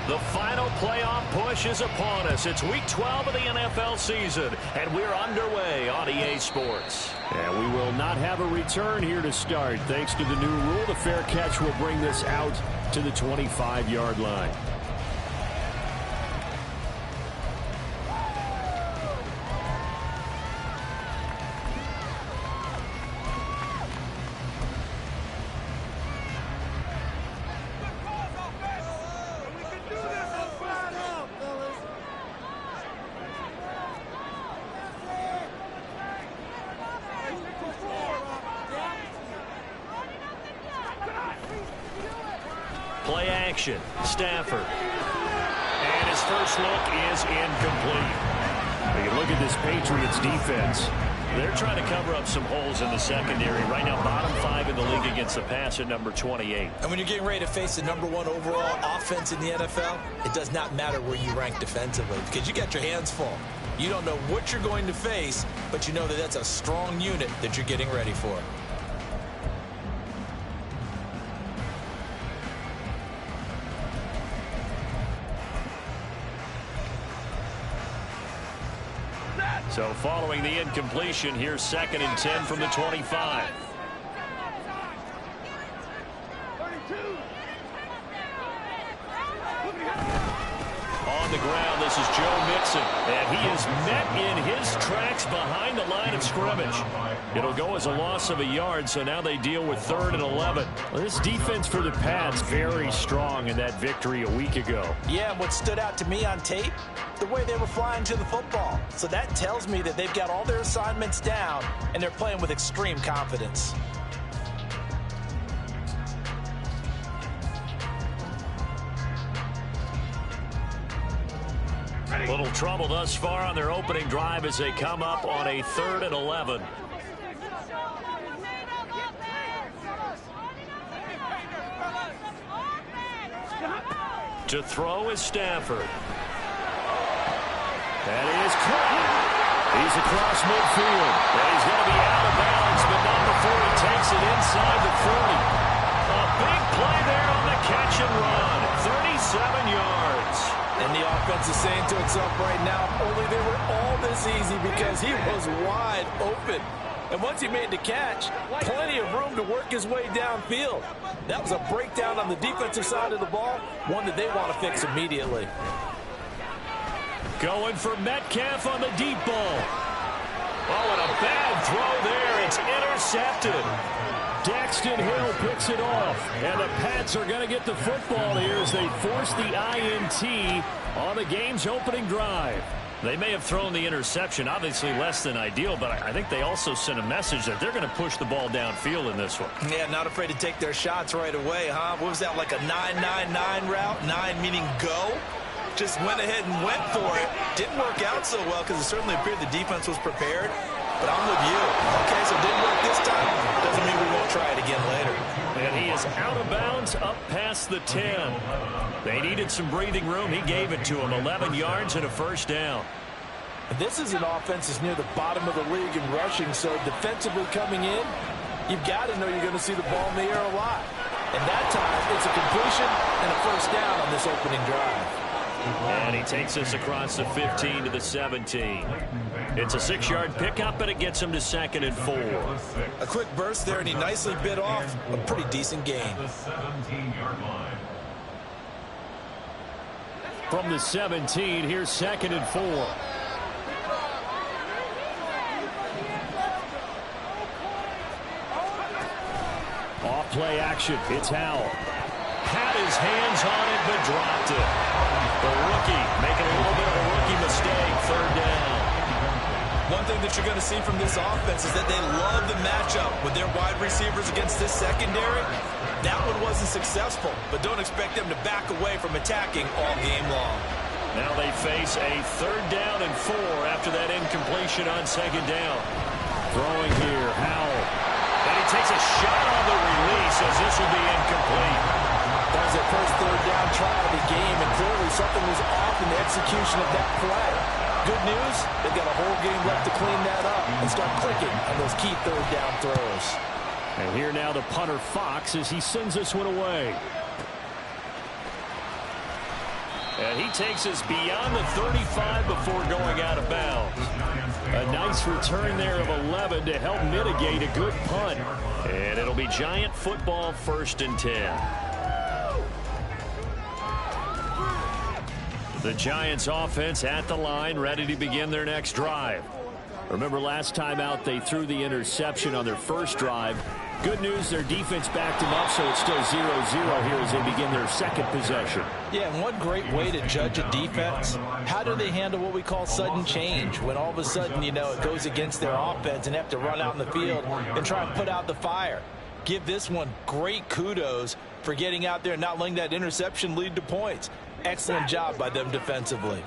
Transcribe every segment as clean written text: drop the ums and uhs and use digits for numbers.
The final playoff push is upon us. It's Week 12 of the NFL season, and we're underway on EA Sports. And we will not have a return here to start. Thanks to the new rule, the fair catch will bring this out to the 25-yard line. Play action. Stafford. And his first look is incomplete. You look at this Patriots defense. They're trying to cover up some holes in the secondary. Right now, bottom 5 in the league against the pass at number 28. And when you're getting ready to face the #1 overall offense in the NFL, it does not matter where you rank defensively because you got your hands full. You don't know what you're going to face, but you know that that's a strong unit that you're getting ready for. So following the incompletion, here's 2nd and 10 from the 25. On the ground, this is Joe Mixon, and he is met in his tracks behind the line of scrimmage. It'll go as a loss of a yard, so now they deal with 3rd and 11. Well, this defense for the Pats very strong in that victory a week ago. Yeah, and what stood out to me on tape, the way they were flying to the football. So that tells me that they've got all their assignments down, and they're playing with extreme confidence. Little trouble thus far on their opening drive as they come up on a 3rd and 11. To throw is Stafford. That is caught. He's across midfield. And he's going to be out of bounds, but not before he takes it inside the 40. A big play there on the catch and run. 37 yards. And the offense is saying to itself right now, only they were all this easy because he was wide open. And once he made the catch, plenty of room to work his way downfield. That was a breakdown on the defensive side of the ball, one that they want to fix immediately. Going for Metcalf on the deep ball. Oh, and a bad throw there. It's intercepted. Daxton Hill picks it off. And the Pats are going to get the football here as they force the INT on the game's opening drive. They may have thrown the interception, obviously less than ideal, but I think they also sent a message that they're going to push the ball downfield in this one. Yeah, not afraid to take their shots right away, huh? What was that, like a 9-9-9 route? 9 meaning go? Just went ahead and went for it. Didn't work out so well because it certainly appeared the defense was prepared. But I'm with you. Okay, so it didn't work this time. Doesn't mean we won't try it again later. And he is out of bounds up past the 10. They needed some breathing room. He gave it to him. 11 yards and a first down. This is an offense that's near the bottom of the league in rushing, so defensively coming in, you've got to know you're going to see the ball in the air a lot. And that time, it's a completion and a first down on this opening drive. And he takes us across the 15 to the 17. It's a 6-yard pickup, and it gets him to 2nd and 4. A quick burst there, and he nicely bit off a pretty decent gain. From the 17, here's 2nd and 4. Off play action. It's Howell. Had his hands on it, but dropped it. The rookie making a little bit of a rookie mistake. 3rd down. One thing that you're going to see from this offense is that they love the matchup with their wide receivers against this secondary. That one wasn't successful, but don't expect them to back away from attacking all game long. Now they face a 3rd down and 4 after that incompletion on 2nd down. Throwing here, Howell. And he takes a shot on the release as this will be incomplete. That was their first 3rd down try of the game, and clearly something was off in the execution of that play. Good news, they've got a whole game left to clean that up and start clicking on those key 3rd down throws. And here now the punter Fox as he sends this one away. And he takes us beyond the 35 before going out of bounds. A nice return there of 11 to help mitigate a good punt. And it'll be Giant football, 1st and 10. The Giants offense at the line, ready to begin their next drive. Remember last time out they threw the interception on their first drive. Good news, their defense backed them up, so it's still 0-0 here as they begin their second possession. Yeah, and one great way to judge a defense, how do they handle what we call sudden change? When all of a sudden, you know, it goes against their offense and they have to run out in the field and try and put out the fire. Give this one great kudos for getting out there and not letting that interception lead to points. Excellent job by them defensively.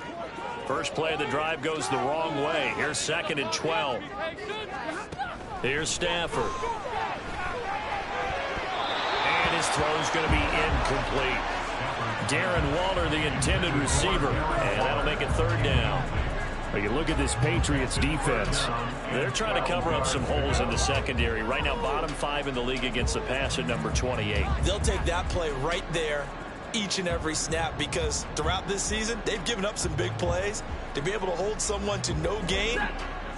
First play of the drive goes the wrong way. Here's 2nd and 12. Here's Stafford. And his throw's going to be incomplete. Darren Waller, the intended receiver. And that'll make it 3rd down. But you look at this Patriots defense. They're trying to cover up some holes in the secondary. Right now, bottom 5 in the league against the pass at number 28. They'll take that play right there each and every snap, because throughout this season, they've given up some big plays. To be able to hold someone to no gain,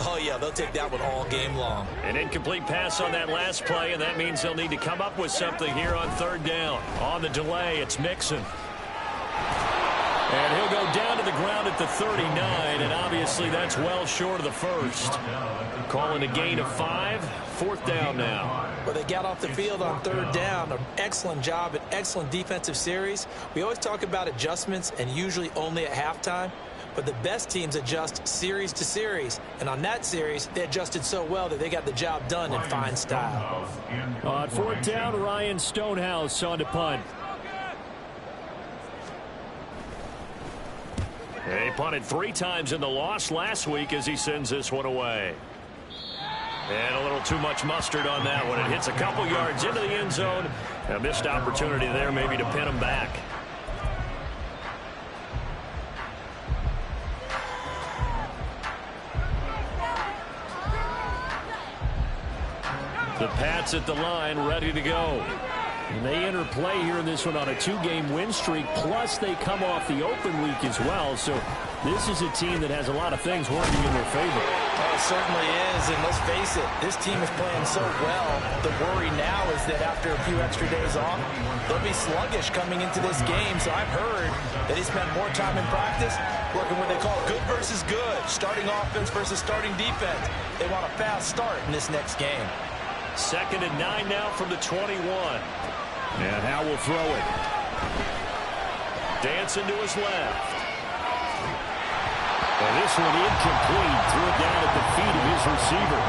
oh, yeah, they'll take that one all game long. An incomplete pass on that last play, and that means they'll need to come up with something here on 3rd down. On the delay, it's Mixon. And he'll go down to the ground at the 39, and obviously that's well short of the first. Calling a gain of 5, 4th down now. Well, they got off the field on 3rd down. An excellent job, an excellent defensive series. We always talk about adjustments, and usually only at halftime. But the best teams adjust series to series. And on that series, they adjusted so well that they got the job done in fine style. On 4th down, Ryan Stonehouse on to punt. He punted 3 times in the loss last week as he sends this one away. And a little too much mustard on that one. It hits a couple yards into the end zone. A missed opportunity there maybe to pin him back. The Pats at the line, ready to go. And they enter play here in this one on a 2-game win streak, plus they come off the open week as well. So this is a team that has a lot of things working in their favor. Oh, it certainly is, and let's face it, this team is playing so well. The worry now is that after a few extra days off, they'll be sluggish coming into this game. So I've heard that he spent more time in practice working what they call good versus good, starting offense versus starting defense. They want a fast start in this next game. 2nd and 9 now from the 21. And Howe will throw it. Dancing to his left. And this one incomplete. Threw it down at the feet of his receiver.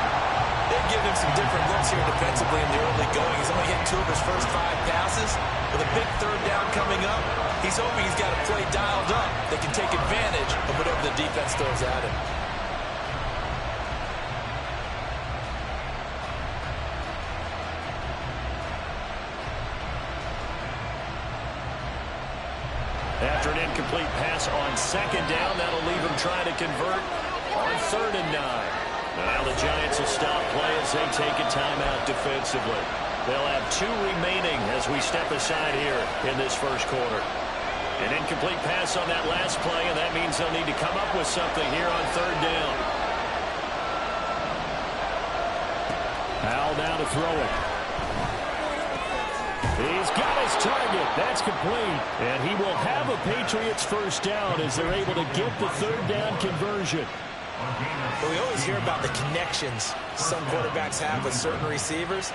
They've given him some different looks here defensively in the early going. He's only hit 2 of his first 5 passes. With a big 3rd down coming up, he's hoping he's got a play dialed up that can take advantage of whatever the defense throws at him. After an incomplete pass on 2nd down, that'll leave him trying to convert on 3rd and 9. Now the Giants will stop play as they take a timeout defensively. They'll have 2 remaining as we step aside here in this first quarter. An incomplete pass on that last play, and that means they'll need to come up with something here on 3rd down. Howell down to throw it. He's got his target. That's complete. And he will have a Patriots first down as they're able to get the 3rd down conversion. But we always hear about the connections some quarterbacks have with certain receivers.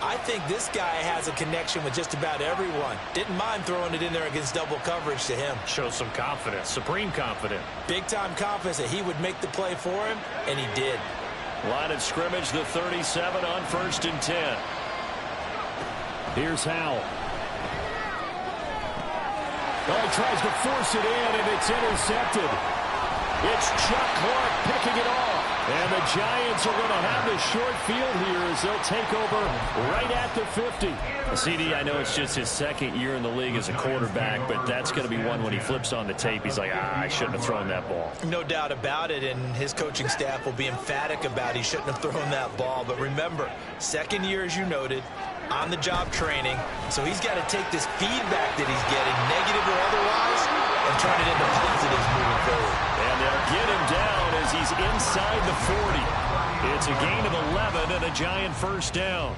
I think this guy has a connection with just about everyone. Didn't mind throwing it in there against double coverage to him. Shows some confidence, supreme confidence. Big-time confidence that he would make the play for him, and he did. Line of scrimmage, the 37 on 1st and 10. Here's Howell. Oh, he tries to force it in, and it's intercepted. It's Chuck Clark picking it off. And the Giants are going to have the short field here as they'll take over right at the 50. CD, I know it's just his 2nd year in the league as a quarterback, but that's going to be one when he flips on the tape. He's like, I shouldn't have thrown that ball. No doubt about it, and his coaching staff will be emphatic about he shouldn't have thrown that ball. But remember, 2nd year, as you noted, on-the-job training. So he's got to take this feedback that he's getting, negative or otherwise, and turn it into positives moving forward. And they'll get him down as he's inside the 40. It's a gain of 11 and a Giant first down.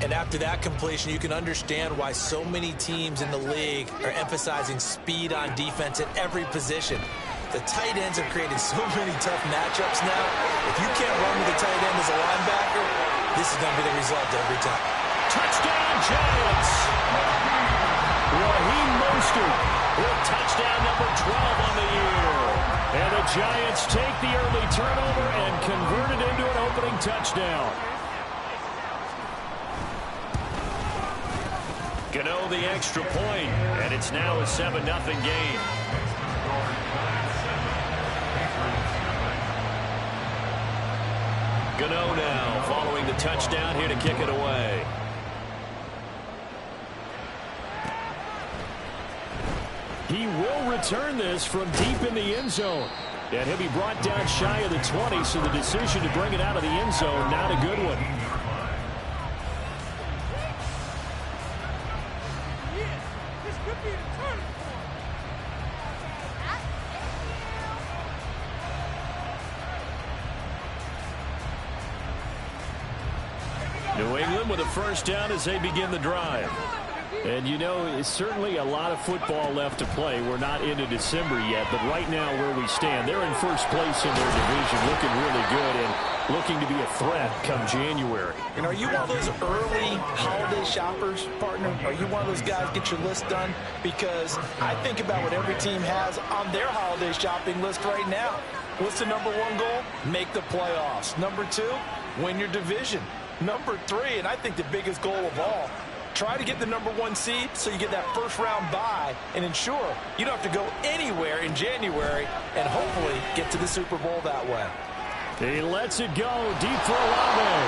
And after that completion, you can understand why so many teams in the league are emphasizing speed on defense at every position. The tight ends have created so many tough matchups now. If you can't run with a tight end as a linebacker, this is going to be the result every time. Touchdown, Giants! Raheem Mostert with touchdown number 12 on the year. And the Giants take the early turnover and convert it into an opening touchdown. Gano the extra point, and it's now a 7-0 game. Gano now following the touchdown here to kick it away. He will return this from deep in the end zone. And he'll be brought down shy of the 20, so the decision to bring it out of the end zone, not a good one. New England with a first down as they begin the drive. And, you know, it's certainly a lot of football left to play. We're not into December yet, but right now where we stand, they're in first place in their division, looking really good and looking to be a threat come January. And are you one of those early holiday shoppers, partner? Are you one of those guys get your list done? Because I think about what every team has on their holiday shopping list right now. What's the number one goal? Make the playoffs. Number two, win your division. Number three, and I think the biggest goal of all, try to get the number one seed so you get that first round bye and ensure you don't have to go anywhere in January and hopefully get to the Super Bowl that way. He lets it go deep for Olave.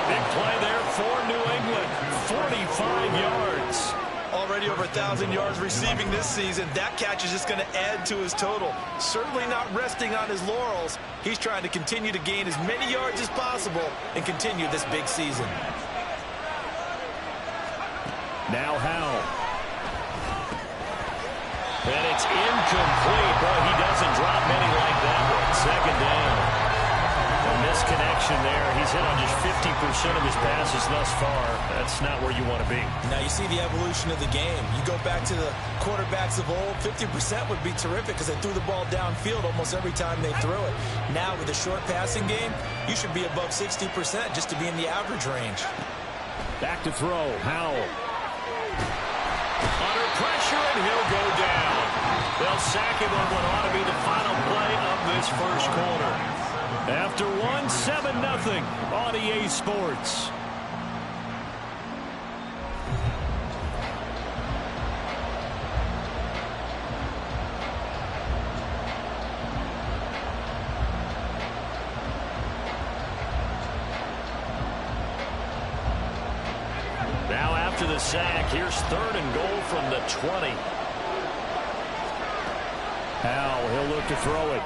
Big play there for New England. 45 yards. Already over 1,000 yards receiving this season. That catch is just going to add to his total. Certainly not resting on his laurels. He's trying to continue to gain as many yards as possible and continue this big season. Now Howell. And it's incomplete. Boy, he doesn't drop many like that one. Second down. A misconnection there. He's hit on just 50% of his passes thus far. That's not where you want to be. Now you see the evolution of the game. You go back to the quarterbacks of old, 50% would be terrific because they threw the ball downfield almost every time they threw it. Now with the short passing game, you should be above 60% just to be in the average range. Back to throw. Howell. Under pressure, and he'll go down. They'll sack him on what ought to be the final play of this first quarter. After one, 7-0 on EA Sports. Now after the sack, here's 3rd and goal from the 20. Howell, he'll look to throw it.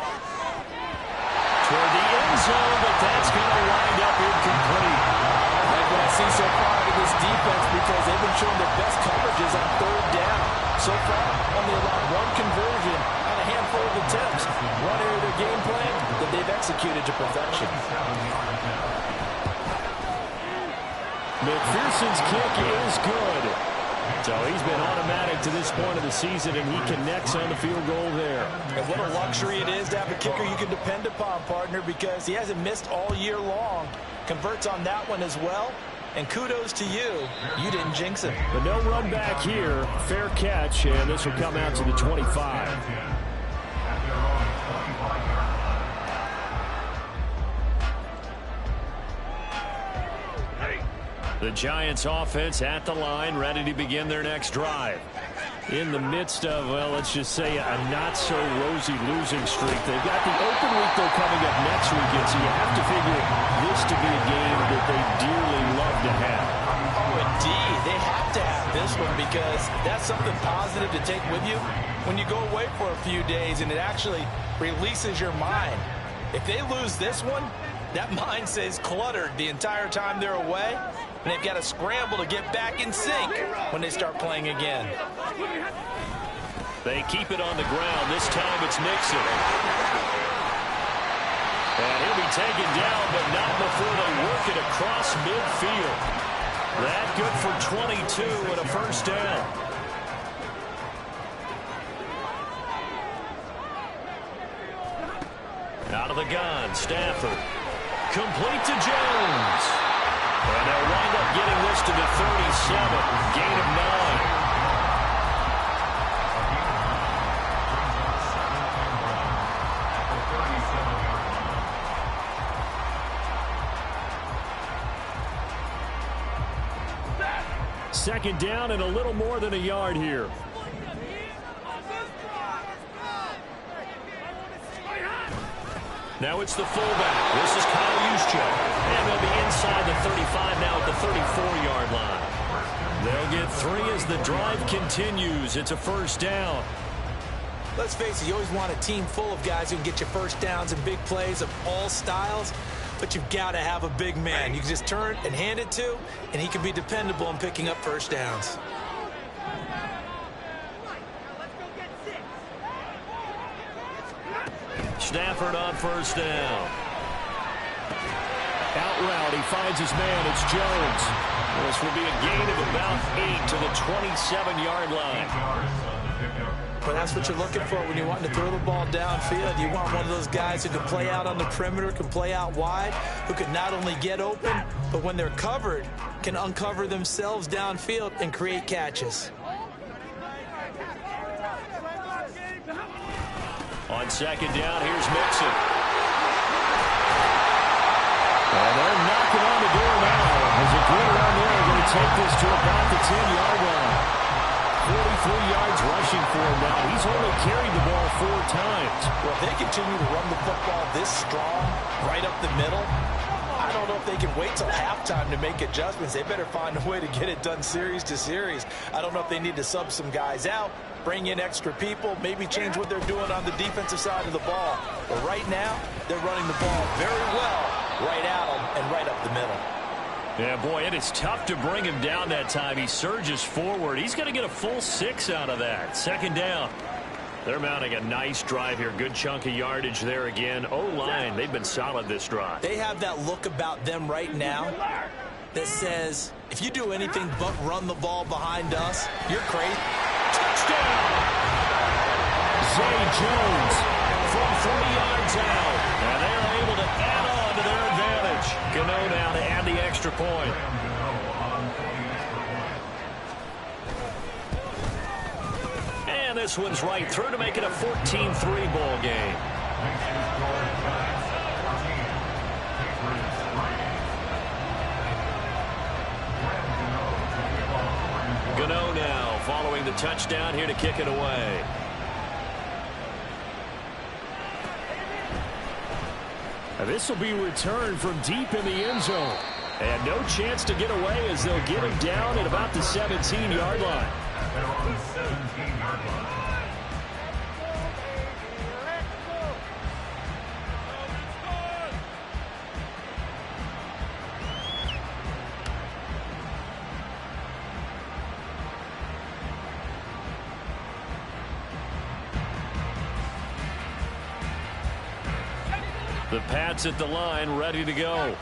Toward the end zone, but that's going to wind up incomplete. I like what I see so far out of this defense because they've been showing their best coverages on 3rd down. So far, only allowed one conversion on a handful of attempts. One area of their game plan that they've executed to perfection. McPherson's kick is good. So he's been automatic to this point of the season, and he connects on the field goal there. And what a luxury it is to have a kicker you can depend upon, partner, because he hasn't missed all year long. Converts on that one as well. And kudos to you. You didn't jinx him. But no run back here. Fair catch, and this will come out to the 25. The Giants offense at the line, ready to begin their next drive. In the midst of, well, let's just say a not-so-rosy losing streak. They've got the open week, though, coming up next weekend, so you have to figure this to be a game that they dearly love to have. Oh, indeed. They have to have this one because that's something positive to take with you when you go away for a few days, and it actually releases your mind. If they lose this one, that mind stays cluttered the entire time they're away. and they've got to scramble to get back in sync when they start playing again. They keep it on the ground. This time it's Mixon. And he'll be taken down, but not before they work it across midfield. That good for 22 and a first down. Out of the gun, Stafford. Complete to Jones. And they'll wind up getting this to the 37. Gain of 9. Second down and a little more than a yard here. Now it's the fullback. This is Kyle Juszczyk. And they'll be inside the 35 now at the 34-yard line. They'll get 3 as the drive continues. It's a first down. Let's face it, you always want a team full of guys who can get you first downs and big plays of all styles. But you've got to have a big man you can just turn and hand it to, and he can be dependable in picking up first downs. Stafford on first down. Out route, he finds his man. It's Jones. This will be a gain of about 8 to the 27-yard line. But that's what you're looking for when you're wanting to throw the ball downfield. You want one of those guys who can play out on the perimeter, can play out wide, who can not only get open, but when they're covered, can uncover themselves downfield and create catches. On second down, here's Mixon. And they're knocking on the door now. As a good run there, going to take this to about the 10-yard line. 43 yards rushing for him now. He's only carried the ball 4 times. Well, if they continue to run the football this strong, right up the middle, I don't know if they can wait till halftime to make adjustments. They better find a way to get it done series to series. I don't know if they need to sub some guys out, bring in extra people, maybe change what they're doing on the defensive side of the ball. But right now, they're running the ball very well right at them and right up the middle. Yeah, boy, it is tough to bring him down that time. He surges forward. He's going to get a full 6 out of that. Second down. They're mounting a nice drive here. Good chunk of yardage there again. O-line, they've been solid this drive. They have that look about them right now that says, if you do anything but run the ball behind us, you're crazy. Touchdown! Zay Jones from 40 yards out. And they're able to add on to their advantage. Gano now to add the extra point. And this one's right through to make it a 14-3 ball game. Gano now following the touchdown here to kick it away. This will be returned from deep in the end zone. And no chance to get away as they'll get him down at about the 17-yard line. The Pats at the line, ready to go.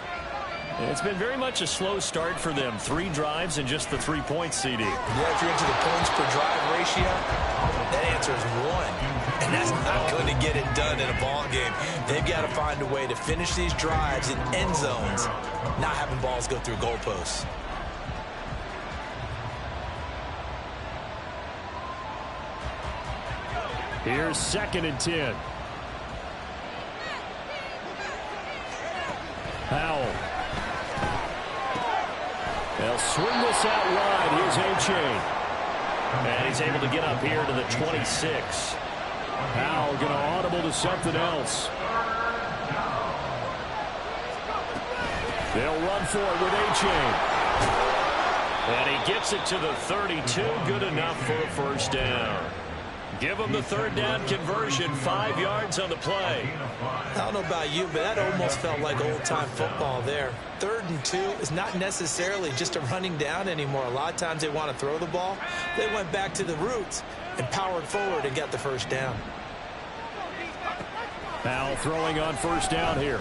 And it's been very much a slow start for them. 3 drives and just the 3 points, CD. Yeah, if you're into the points per drive ratio, that answer is 1. And that's not going to get it done in a ball game. They've got to find a way to finish these drives in end zones, not having balls go through goalposts. Here's 2nd and 10. Howell. They'll swing this out wide. Here's A-Chain. And he's able to get up here to the 26. Howell going to audible to something else. They'll run for it with A-Chain. And he gets it to the 32. Good enough for a first down. Give them the third down conversion, 5 yards on the play. I don't know about you, but that almost felt like old-time football there. 3rd and 2 is not necessarily just a running down anymore. A lot of times they want to throw the ball. They went back to the roots and powered forward and got the first down. Powell throwing on first down here.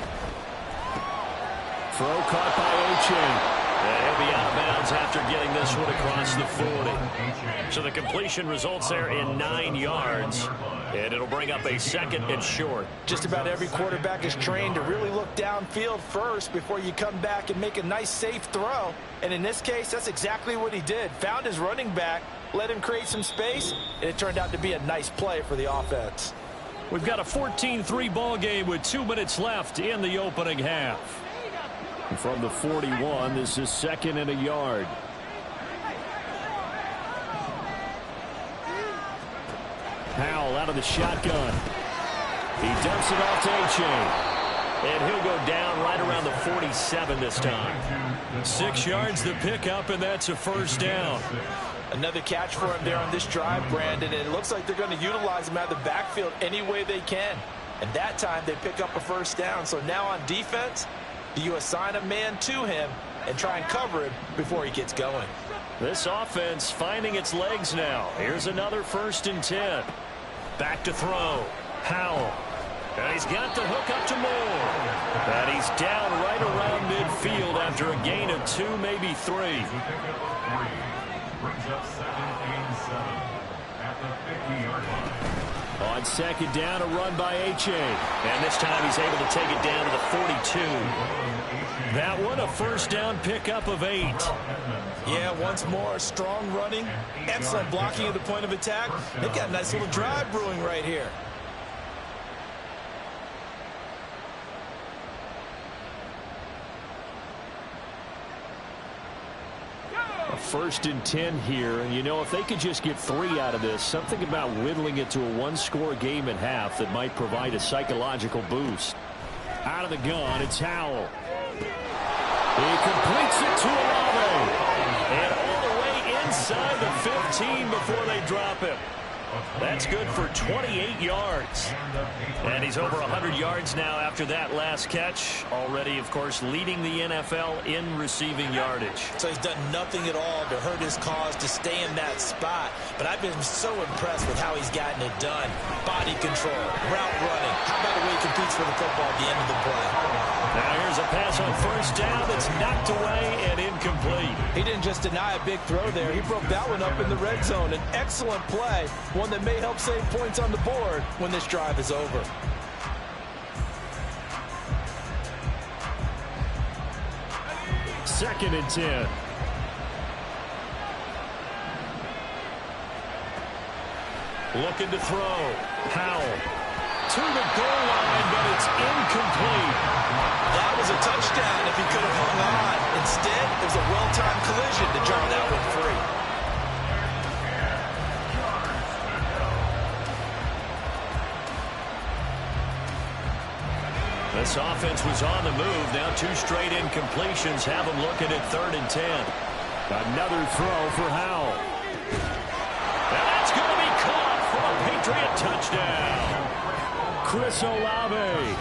Throw caught by H.A. And he'll be out of bounds after getting this one across the 40. So the completion results there in 9 yards. And it'll bring up a 2nd and short. Just about every quarterback is trained to really look downfield first before you come back and make a nice, safe throw. And in this case, that's exactly what he did. Found his running back, let him create some space, and it turned out to be a nice play for the offense. We've got a 14-3 ball game with 2 minutes left in the opening half. From the 41, this is 2nd and a yard. Powell out of the shotgun. He dumps it off to H.A. And he'll go down right around the 47 this time. 6 yards the pickup, and that's a first down. Another catch for him there on this drive, Brandon, and it looks like they're going to utilize him out of the backfield any way they can. And that time they pick up a first down. So now on defense, do you assign a man to him and try and cover him before he gets going? This offense finding its legs now. Here's another 1st and 10. Back to throw. Powell. And he's got the hook up to Moore. And he's down right around midfield after a gain of 2, maybe 3. On 2nd down, a run by H.A. And this time he's able to take it down to the 42. That one a first down pickup of 8. Yeah, once more, strong running, excellent blocking at the point of attack. They've got a nice little drive brewing right here. A 1st and 10 here, and you know, if they could just get 3 out of this, something about whittling it to a 1-score game at half that might provide a psychological boost. Out of the gun, it's Howell. He completes it to Olave. And all the way inside the 15 before they drop him. That's good for 28 yards. And he's over 100 yards now after that last catch. Already, of course, leading the NFL in receiving yardage. So he's done nothing at all to hurt his cause to stay in that spot. But I've been so impressed with how he's gotten it done. Body control, route running. How about the way he competes for the football at the end of the play? Now here's a pass on first down that's knocked away and incomplete. He didn't just deny a big throw there. He broke that one up in the red zone. An excellent play. One that may help save points on the board when this drive is over. Second and 10. Looking to throw. Powell to the goal line, but it's incomplete. That was a touchdown if he could have hung on. Instead, it was a well-timed collision to draw that one free. This offense was on the move. Now 2 straight incompletions have them looking at 3rd and 10. Another throw for Howell. And that's going to be caught for a Patriot touchdown. Chris Olave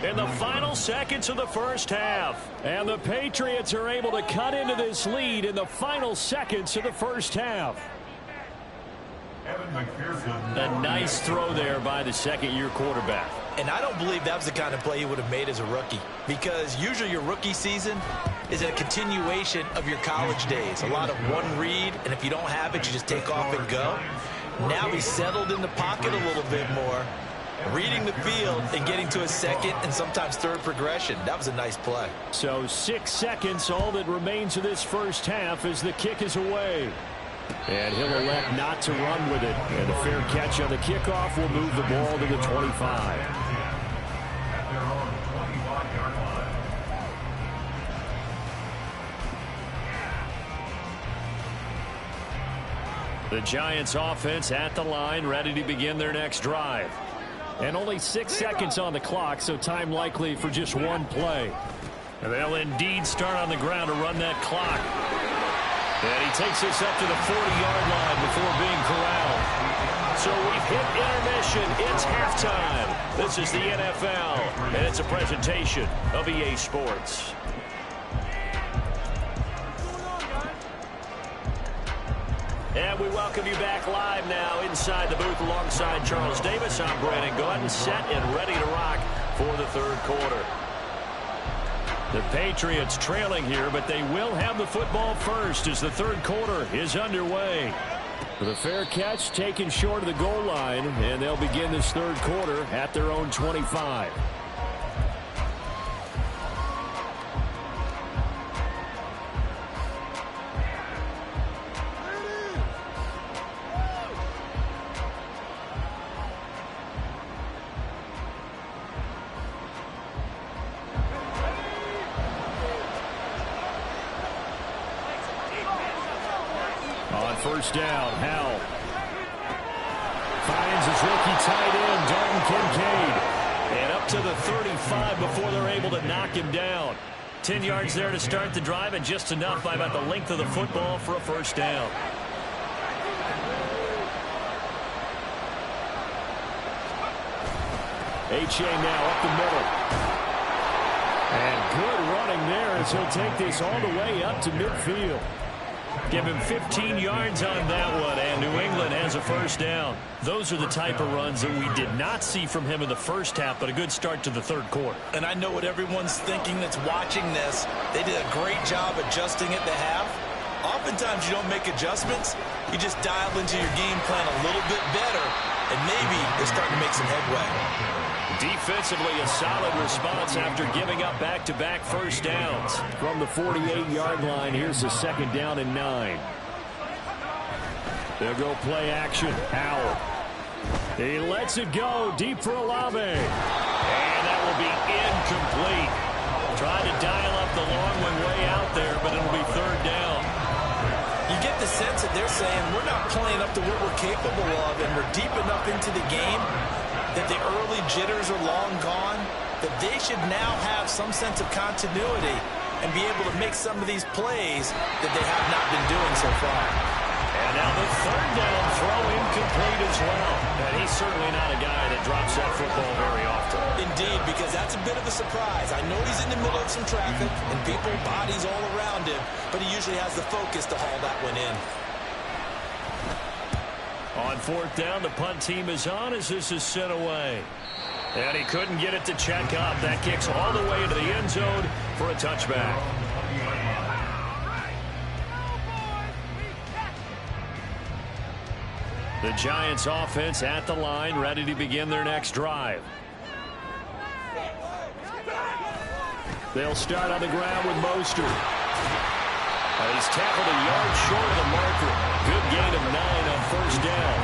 In the final seconds of the first half. And the Patriots are able to cut into this lead in the final seconds of the first half. A nice throw there by the second-year quarterback. And I don't believe that was the kind of play he would have made as a rookie, because usually your rookie season is a continuation of your college days. A lot of one read, and if you don't have it, you just take off and go. Now he's settled in the pocket a little bit more, reading the field and getting to a second and sometimes third progression. That was a nice play. So 6 seconds, all that remains of this first half as the kick is away. And he'll elect not to run with it. And a fair catch on the kickoff will move the ball to the 25. The Giants offense at the line, ready to begin their next drive. And only 6 seconds on the clock, so time likely for just one play. And they'll indeed start on the ground to run that clock. And he takes this up to the 40-yard line before being corralled. So we've hit intermission. It's halftime. This is the NFL, and it's a presentation of EA Sports. And we welcome you back live now inside the booth alongside Charles Davis. I'm Brandon Gaudin, set and ready to rock for the third quarter. The Patriots trailing here, but they will have the football first as the third quarter is underway. The fair catch taken short of the goal line, and they'll begin this third quarter at their own 25. First down, Howell finds his rookie tight end, Dalton Kincaid. And up to the 35 before they're able to knock him down. 10 yards there to start the drive, and just enough by about the length of the football for a first down. H.A. now up the middle. And good running there as he'll take this all the way up to midfield. Give him 15 yards on that one, and New England has a first down. Those are the type of runs that we did not see from him in the first half, but a good start to the third quarter. And I know what everyone's thinking that's watching this. They did a great job adjusting at the half. Oftentimes you don't make adjustments. You just dial into your game plan a little bit better, and maybe they're starting to make some headway. Defensively, a solid response after giving up back-to-back first downs. From the 48-yard line, here's the second down and 9. They'll go play action. Howell. He lets it go deep for Olave. And that will be incomplete. Trying to dial up the long one way out there, but it'll be third down. You get the sense that they're saying we're not playing up to what we're capable of, and we're deep enough into the game that the early jitters are long gone, that they should now have some sense of continuity and be able to make some of these plays that they have not been doing so far. And now the third down throw incomplete as well. And he's certainly not a guy that drops that football very often. Indeed, because that's a bit of a surprise. I know he's in the middle of some traffic and people, bodies all around him, but he usually has the focus to haul that one in. On fourth down, the punt team is on as this is sent away. And he couldn't get it to check up. That kicks all the way into the end zone for a touchback. The Giants offense at the line, ready to begin their next drive. They'll start on the ground with Mostert. He's tackled a yard short of the marker. Good gain of 9 on first down.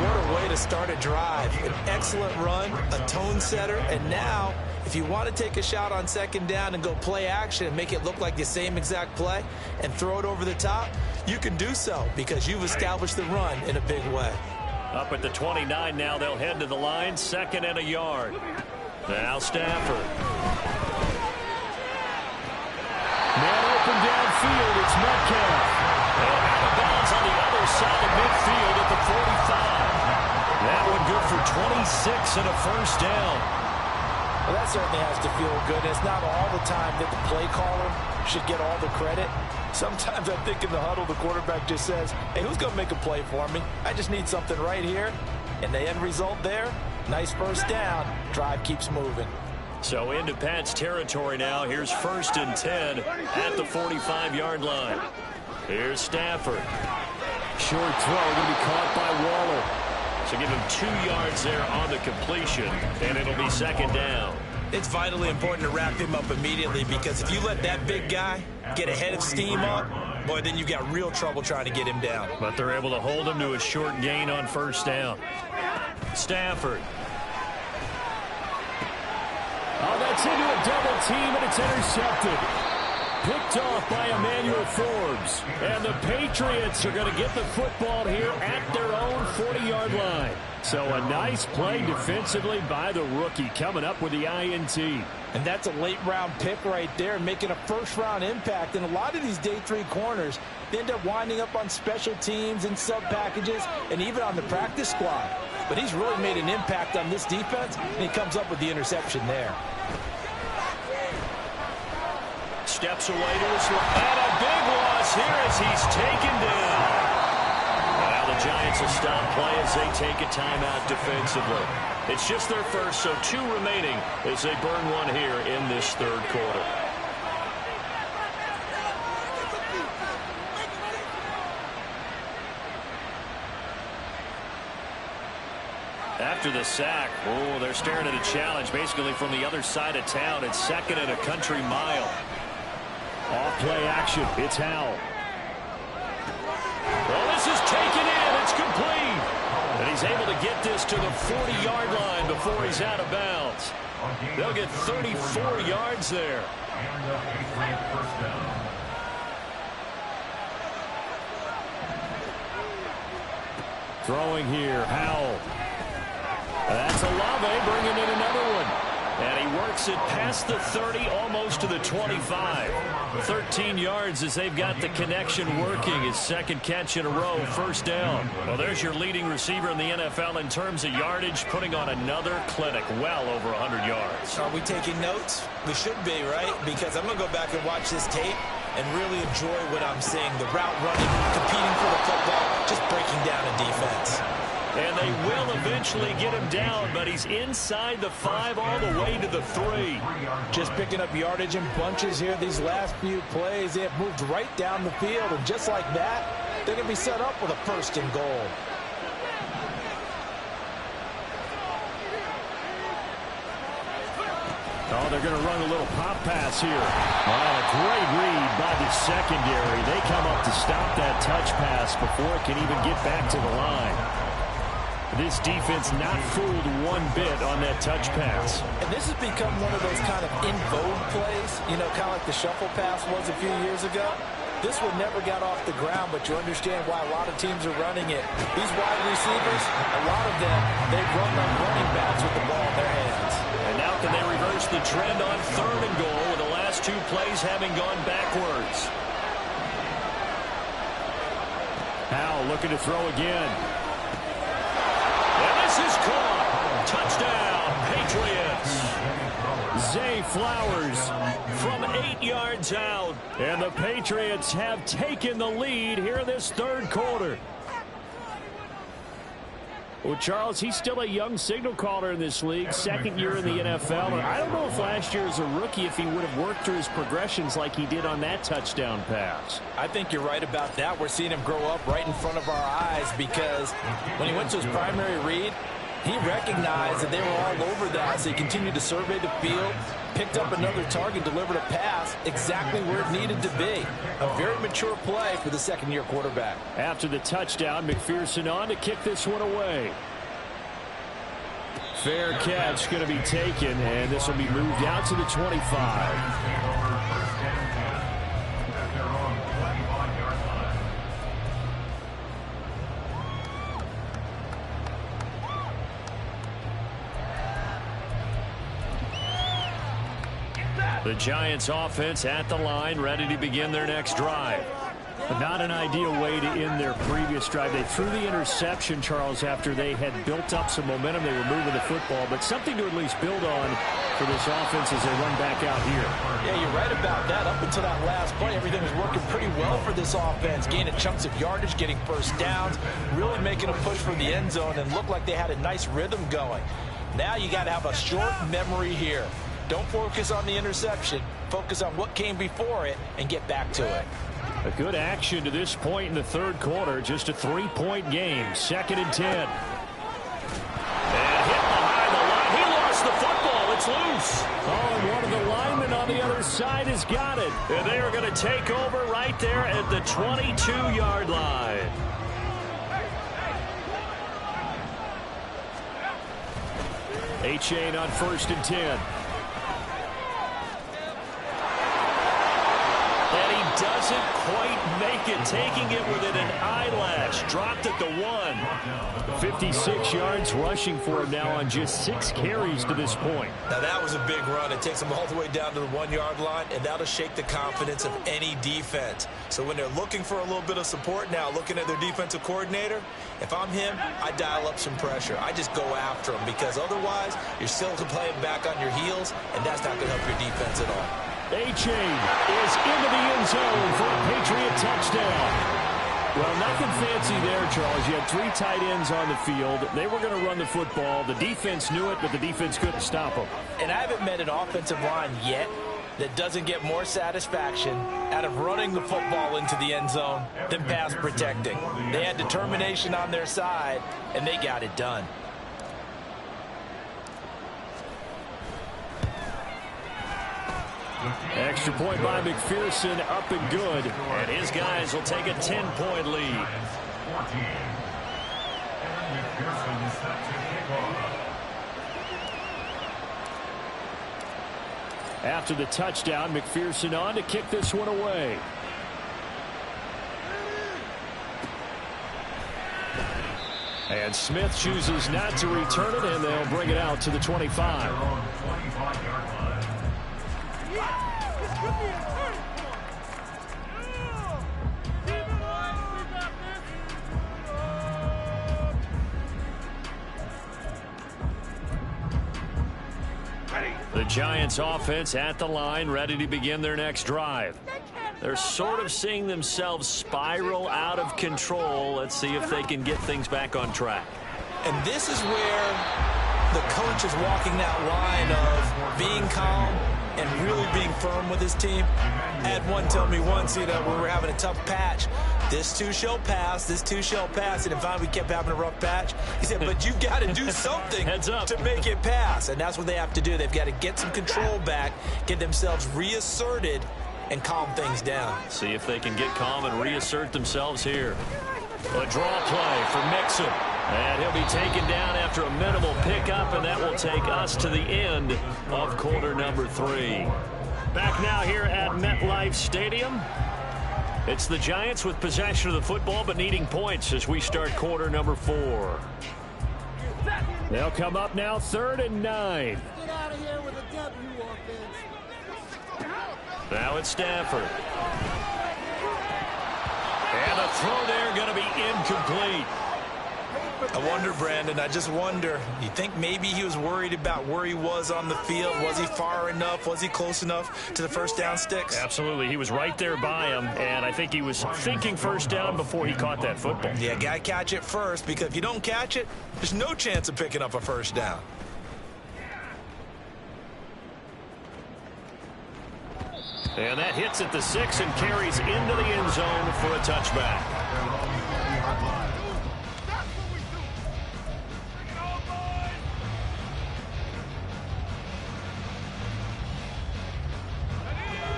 What a way to start a drive. An excellent run, a tone setter, and now if you want to take a shot on second down and go play action and make it look like the same exact play and throw it over the top, you can do so because you've established the run in a big way. Up at the 29 now, they'll head to the line, second and a yard. Now Stafford. Man open downfield, it's Metcalf. And out of bounds on the other side of midfield at the 45. That one good for 26 and a first down. Well, that certainly has to feel good. It's not all the time that the play caller should get all the credit. Sometimes I think in the huddle, the quarterback just says, hey, who's going to make a play for me? I just need something right here. And the end result there, nice first down. Drive keeps moving. So into Pat's territory now. Here's first and 10 at the 45-yard line. Here's Stafford. Short throw going to be caught by Waller. So give him 2 yards there on the completion, and it'll be second down. It's vitally important to wrap him up immediately because if you let that big guy get ahead of steam up, boy, then you've got real trouble trying to get him down. But they're able to hold him to a short gain on first down. Stafford. Oh, that's into a double team, and it's intercepted. Picked off by Emmanuel Forbes. And the Patriots are going to get the football here at their own 40-yard line. So a nice play defensively by the rookie coming up with the INT. And that's a late-round pick right there, making a first-round impact. And a lot of these day 3 corners, They end up winding up on special teams and sub packages and even on the practice squad. But he's really made an impact on this defense, and he comes up with the interception there. Steps away to his right. And a big loss here as he's taken down. Now the Giants will stop play as they take a timeout defensively. It's just their first, so 2 remaining as they burn one here in this third quarter. After the sack, oh, they're staring at a challenge basically from the other side of town. It's 2nd and a country mile. Off-play action. It's Howell. Well, this is taken in. It's complete. And he's able to get this to the 40-yard line before he's out of bounds. They'll get 34 yards there. Throwing here, Howell. That's Olave bringing in another one. And he works it past the 30, almost to the 25. 13 yards as they've got the connection working. His 2nd catch in a row, 1st down. Well, there's your leading receiver in the NFL in terms of yardage, putting on another clinic, well over 100 yards. Are we taking notes? We should be, right? Because I'm going to go back and watch this tape and really enjoy what I'm seeing. The route running, competing for the football, just breaking down a defense. And they will eventually get him down, but he's inside the 5 all the way to the 3. Just picking up yardage in bunches here these last few plays. They have moved right down the field, and just like that, they're going to be set up with a 1st and goal. Oh, they're going to run a little pop pass here. Oh, a great read by the secondary. They come up to stop that touch pass before it can even get back to the line. This defense not fooled one bit on that touch pass. And this has become one of those kind of in vogue plays, you know, kind of like the shuffle pass was a few years ago. This one never got off the ground, but you understand why a lot of teams are running it. These wide receivers, a lot of them, they run on running backs with the ball in their hands. And now can they reverse the trend on 3rd and goal with the last 2 plays having gone backwards? Howell looking to throw again. And this is caught. Touchdown, Patriots. Zay Flowers from 8 yards out. And the Patriots have taken the lead here in this 3rd quarter. Well, Charles, he's still a young signal caller in this league, 2nd year in the NFL. And I don't know if last year as a rookie if he would have worked through his progressions like he did on that touchdown pass. I think you're right about that. We're seeing him grow up right in front of our eyes because when he went to his primary read, he recognized that they were all over that, so he continued to survey the field, picked up another target, delivered a pass exactly where it needed to be. A very mature play for the 2nd-year quarterback. After the touchdown, McPherson on to kick this one away. Fair catch going to be taken, and this will be moved out to the 25. The Giants offense at the line, ready to begin their next drive. But not an ideal way to end their previous drive. They threw the interception, Charles, after they had built up some momentum. They were moving the football, but something to at least build on for this offense as they run back out here. Yeah, you're right about that. Up until that last play, everything was working pretty well for this offense. Gaining chunks of yardage, getting 1st downs, really making a push for the end zone, and looked like they had a nice rhythm going. Now you got to have a short memory here. Don't focus on the interception. Focus on what came before it and get back to it. A good action to this point in the 3rd quarter. Just a 3-point game. 2nd and 10. And hit behind the line. He lost the football. It's loose. Oh, and one of the linemen on the other side has got it. And they are going to take over right there at the 22-yard line. H-Chain on 1st and 10. And he doesn't quite make it, taking it within an eyelash. Dropped at the 1. 56 yards rushing for him now on just 6 carries to this point. Now, that was a big run. It takes them all the way down to the 1-yard line, and that'll shake the confidence of any defense. So when they're looking for a little bit of support now, looking at their defensive coordinator, if I'm him, I dial up some pressure. I just go after them, because otherwise you're still playing back on your heels, and that's not going to help your defense at all. A-Chain is into the end zone for a Patriot touchdown. Well, nothing fancy there, Charles. You had 3 tight ends on the field. They were going to run the football. The defense knew it, but the defense couldn't stop them. And I haven't met an offensive line yet that doesn't get more satisfaction out of running the football into the end zone than pass protecting. They had determination on their side, and they got it done. Extra point by McPherson, up and good. And his guys will take a 10-point lead. After the touchdown, McPherson on to kick this one away. And Smith chooses not to return it, and they'll bring it out to the 25. The Giants offense at the line, ready to begin their next drive. They're sort of seeing themselves spiral out of control. Let's see if they can get things back on track. And this is where the coach is walking that line of being calm and really being firm with his team. I had one tell me once, we were having a tough patch. This too shall pass, this too shall pass. And finally we kept having a rough patch. He said, but you've got to do something to make it pass. And that's what they have to do. They've got to get some control back, get themselves reasserted, and calm things down. See if they can get calm and reassert themselves here. A draw play for Mixon. And he'll be taken down after a minimal pickup, and that will take us to the end of quarter number 3. Back now here at MetLife Stadium. It's the Giants with possession of the football, but needing points as we start quarter number 4. They'll come up now 3rd and 9. Get out of here with a W offense. Now it's Stafford. And the throw there going to be incomplete. I wonder, Brandon, I just wonder, you think maybe he was worried about where he was on the field? Was he far enough? Was he close enough to the first down sticks? Absolutely. He was right there by him, and I think he was thinking first down before he caught that football. Yeah, got to catch it first, because if you don't catch it, there's no chance of picking up a first down. And that hits at the 6 and carries into the end zone for a touchback.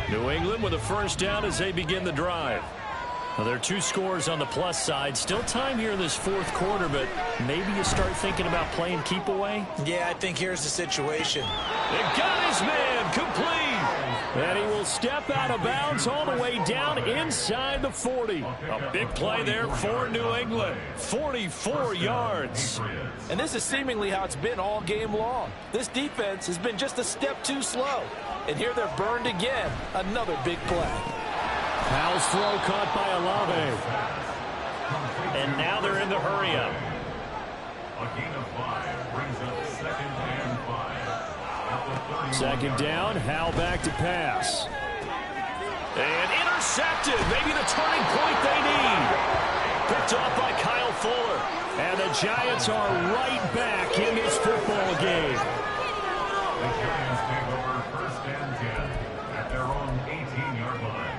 New England with a first down as they begin the drive. Well, there are 2 scores on the plus side. Still time here in this 4th quarter, but maybe you start thinking about playing keep away. Yeah, I think here's the situation. They got his man complete. And he will step out of bounds all the way down inside the 40. A big play there for New England. 44 yards. And this is seemingly how it's been all game long. This defense has been just a step too slow. And here they're burned again. Another big play. Powell's throw caught by Olave. And now they're in the hurry-up. A gain of 5 brings up 2nd and 5. 2nd down, Howell back to pass. And intercepted. Maybe the turning point they need. Picked off by Kyle Fuller. And the Giants are right back in this football game. The Giants take over 1st and 10 at their own 18-yard line.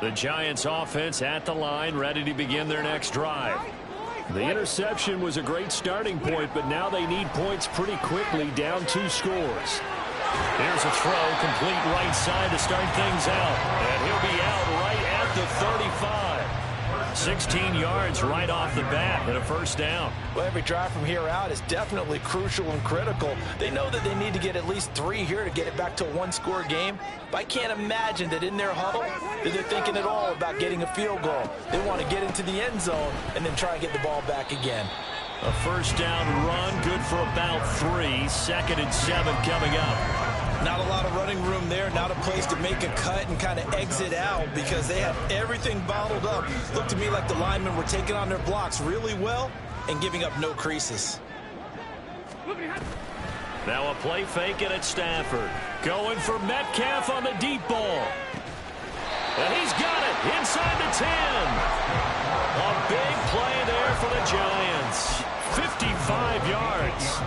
The Giants offense at the line, ready to begin their next drive. The interception was a great starting point, but now they need points pretty quickly, down 2 scores. Here's a throw, complete right side to start things out. And he'll be out right at the 35. 16 yards right off the bat and a first down. Well, every drive from here out is definitely crucial and critical. They know that they need to get at least 3 here to get it back to a one-score game. But I can't imagine that in their huddle that they're thinking at all about getting a field goal. They want to get into the end zone and then try and get the ball back again. A first down run, good for about 3. 2nd and 7 coming up. Not a lot of running room there, not a place to make a cut and kind of exit out because they had everything bottled up. Looked to me like the linemen were taking on their blocks really well and giving up no creases. Now a play fake it at Stafford. Going for Metcalf on the deep ball. And he's got it inside the 10. A big play there for the Giants. 55 yards.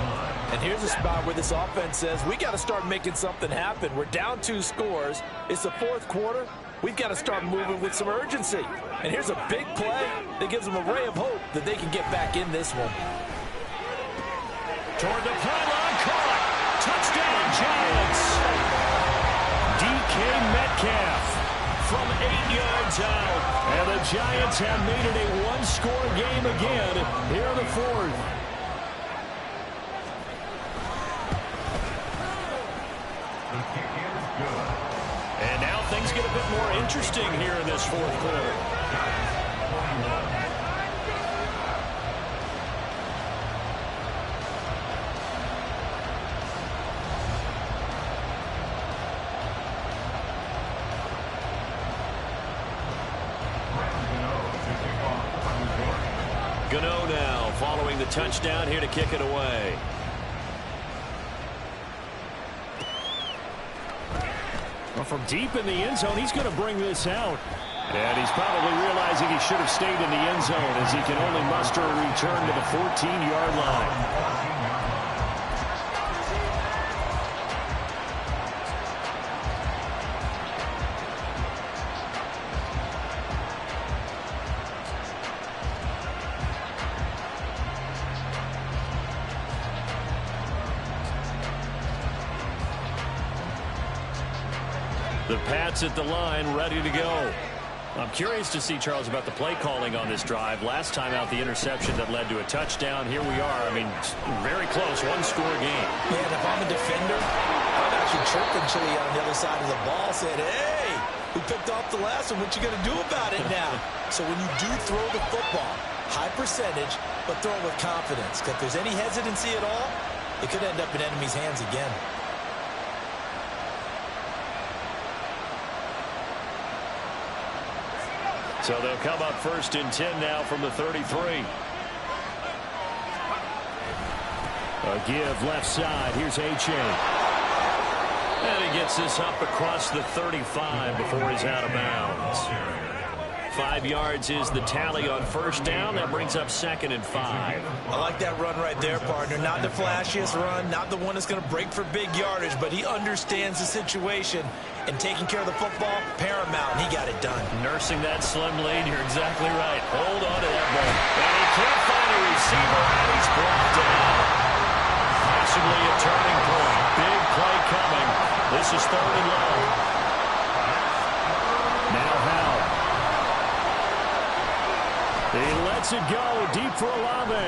And here's a spot where this offense says, we got to start making something happen. We're down 2 scores. It's the 4th quarter. We've got to start moving with some urgency. And here's a big play that gives them a ray of hope that they can get back in this one. Toward the pylon, caught. Touchdown, Giants. DK Metcalf from 8 yards out. And the Giants have made it a one-score game again here in the 4th. And now things get a bit more interesting here in this 4th quarter. Gano now following the touchdown here to kick it away. Well, from deep in the end zone, he's going to bring this out. And he's probably realizing he should have stayed in the end zone as he can only muster a return to the 14-yard line. The Pats at the line, ready to go. I'm curious to see, Charles, about the play calling on this drive. Last time out, the interception that led to a touchdown. Here we are. I mean, very close, one-score game. Yeah, and if I'm a defender, I'm actually chirping Chili on the other side of the ball, saying, hey, we picked off the last one. What you going to do about it now? So when you do throw the football, high percentage, but throw it with confidence. Because if there's any hesitancy at all, it could end up in enemy's hands again. So they'll come up 1st and 10 now from the 33. A give left side. Here's H.A. And he gets this up across the 35 before he's out of bounds. 5 yards is the tally on first down. That brings up 2nd and 5. I like that run right there, partner. Not the flashiest run, not the one that's going to break for big yardage, but he understands the situation. And taking care of the football, paramount, and he got it done. Nursing that slim lead, you're exactly right. Hold on to that ball. And he can't find a receiver, and he's blocked down. Possibly a turning point. Big play coming. This is 3rd and long. Now Howell. He lets it go deep for Olave.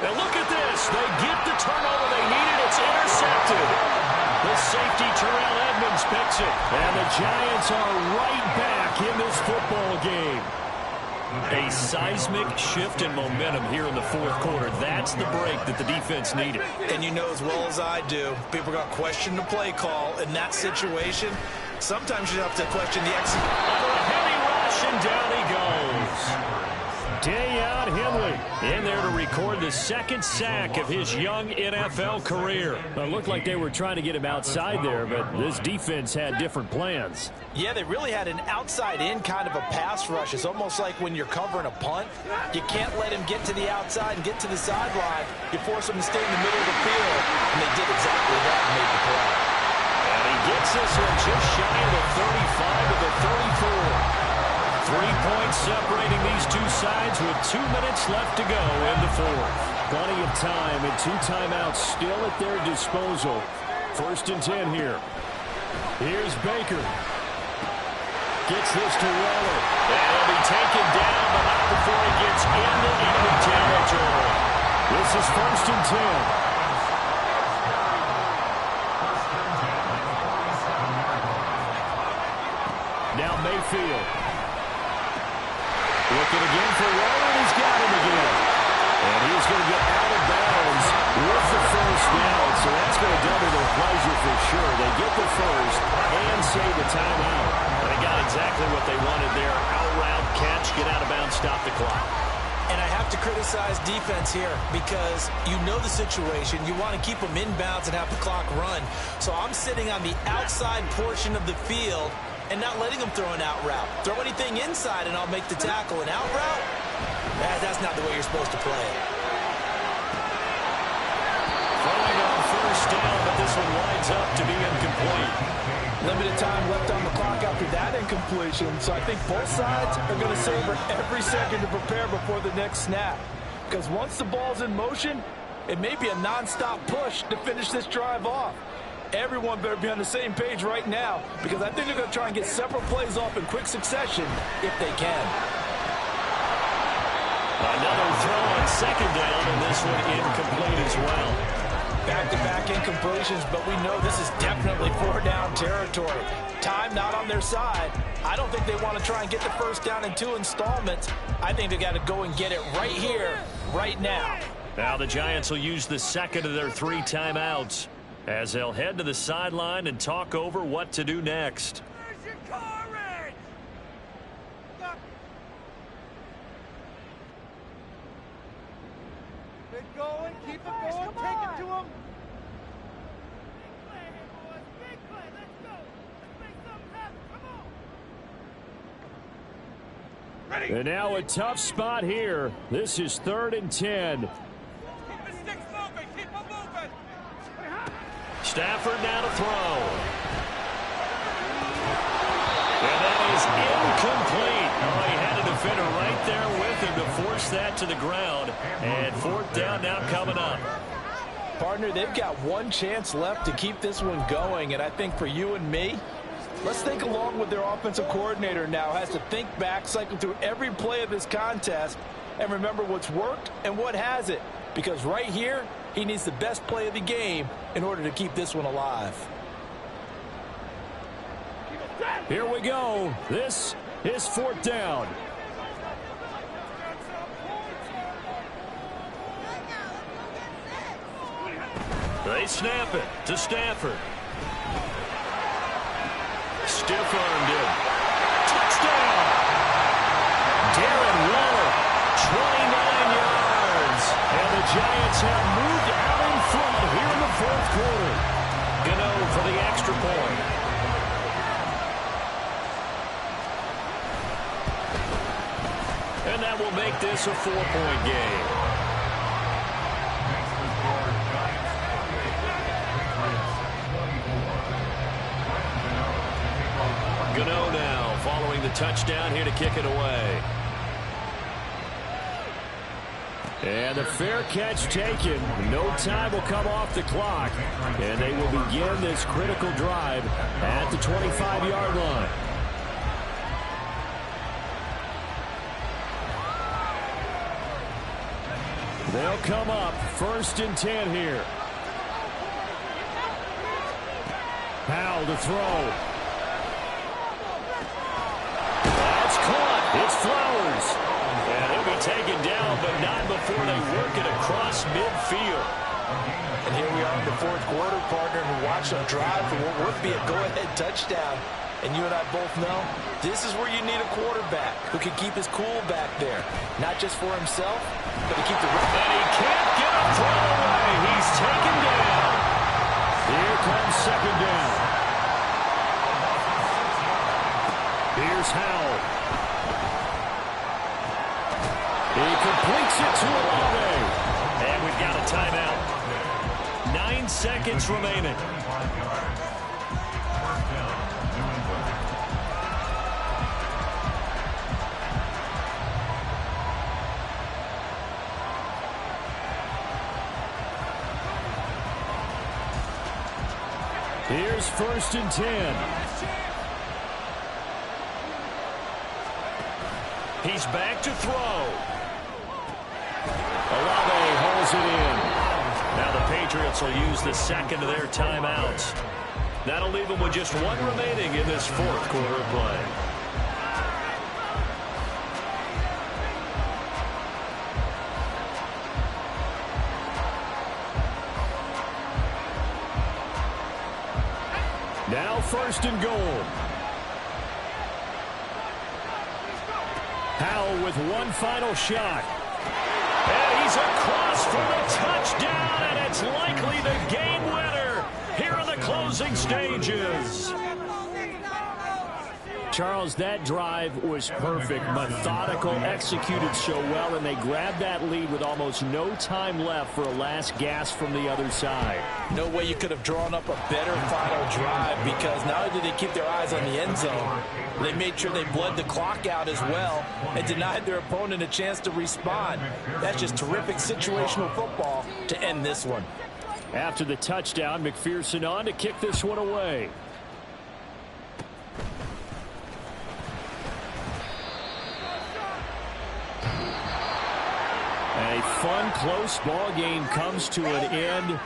And look at this. They get the turnover they needed. It's intercepted. The safety, Terrell Edmonds, picks it. And the Giants are right back in this football game. A seismic shift in momentum here in the 4th quarter. That's the break that the defense needed. And you know as well as I do, people are going to question the play call in that situation. Sometimes you have to question the execution. Under a heavy rush, and down he goes. Dayon Henley in there to record the 2nd sack of his young NFL career. It looked like they were trying to get him outside there, but this defense had different plans. Yeah, they really had an outside-in kind of a pass rush. It's almost like when you're covering a punt, you can't let him get to the outside and get to the sideline. You force him to stay in the middle of the field, and they did exactly that and made the play. And he gets this one just shy of the 35 to the 34. 3 points separating these two sides with 2 minutes left to go in the 4th. Plenty of time and 2 timeouts still at their disposal. First and 10 here. Here's Baker. Gets this to Waller. And he'll be taken down, but not before he gets into enemy territory. This is first and 10. Now Mayfield. Looking again for Waller, and he's got him again. And he's going to get out of bounds with the first down, so that's going to double their pleasure for sure. They get the first and save the timeout. They got exactly what they wanted there. Out route, catch, get out of bounds, stop the clock. And I have to criticize defense here because you know the situation. You want to keep them inbounds and have the clock run. So I'm sitting on the outside portion of the field and not letting them throw an out route. Throw anything inside and I'll make the tackle. An out route? That's not the way you're supposed to play it. Throwing on first down, but this one winds up to be incomplete. Limited time left on the clock after that incompletion, so I think both sides are going to savor every second to prepare before the next snap. Because once the ball's in motion, it may be a non-stop push to finish this drive off. Everyone better be on the same page right now, because I think they're going to try and get several plays off in quick succession if they can. Another throw on second down, and this one incomplete as well. Back-to-back incompletions, but we know this is definitely four-down territory. Time not on their side. I don't think they want to try and get the first down in 2 installments. I think they got to go and get it right here, right now. Now the Giants will use the second of their 3 timeouts as they'll head to the sideline and talk over what to do next. Where's your courage? Keep going, keep it going, take it to him. Big play, hey boys, big play, let's go. Let's make something happen, come on. Ready? And now a tough spot here. This is 3rd and 10. Keep the sticks moving, keep them moving. Stafford now to throw. And that is incomplete. Oh, he had a defender right there with him to force that to the ground. And 4th down now coming up. Partner, they've got one chance left to keep this one going, and I think for you and me, let's think along with their offensive coordinator now. Has to think back, cycle through every play of this contest, and remember what's worked and what hasn't. Because right here, he needs the best play of the game in order to keep this one alive. Here we go. This is 4th down. They snap it to Stafford. Stiff-armed him. Touchdown! Darren Waller, 29 yards. And the Giants have moved out in front here in the 4th quarter. Gano for the extra point. And that will make this a 4-point game. Gano now following the touchdown here to kick it away. And the fair catch taken. No time will come off the clock. And they will begin this critical drive at the 25-yard line. They'll come up 1st and 10 here. Powell to throw. That's caught. It's Flowers. And he'll be taken down, but not before they work it across midfield. And here we are in the 4th quarter, partner, and watch them drive for what would be a go-ahead touchdown. And you and I both know this is where you need a quarterback who can keep his cool back there. Not just for himself, but to keep the... And he can't get a throw away. He's taken down. Here comes 2nd down. Here's Howell. He completes it to Olave. And we've got a timeout. 9 seconds remaining. Here's 1st and 10. He's back to throw. Olave holds it in. Now the Patriots will use the second of their timeouts. That'll leave them with just one remaining in this 4th quarter of play. Now 1st and goal. Howell with one final shot. And he's across for the touchdown, and it's likely the game winner here in the closing stages. Charles, that drive was perfect, methodical, executed so well, and they grabbed that lead with almost no time left for a last gasp from the other side. No way you could have drawn up a better final drive, because not only did they keep their eyes on the end zone, they made sure they bled the clock out as well and denied their opponent a chance to respond. That's just terrific situational football to end this one. After the touchdown, McPherson on to kick this one away. A fun, close ball game comes to an end.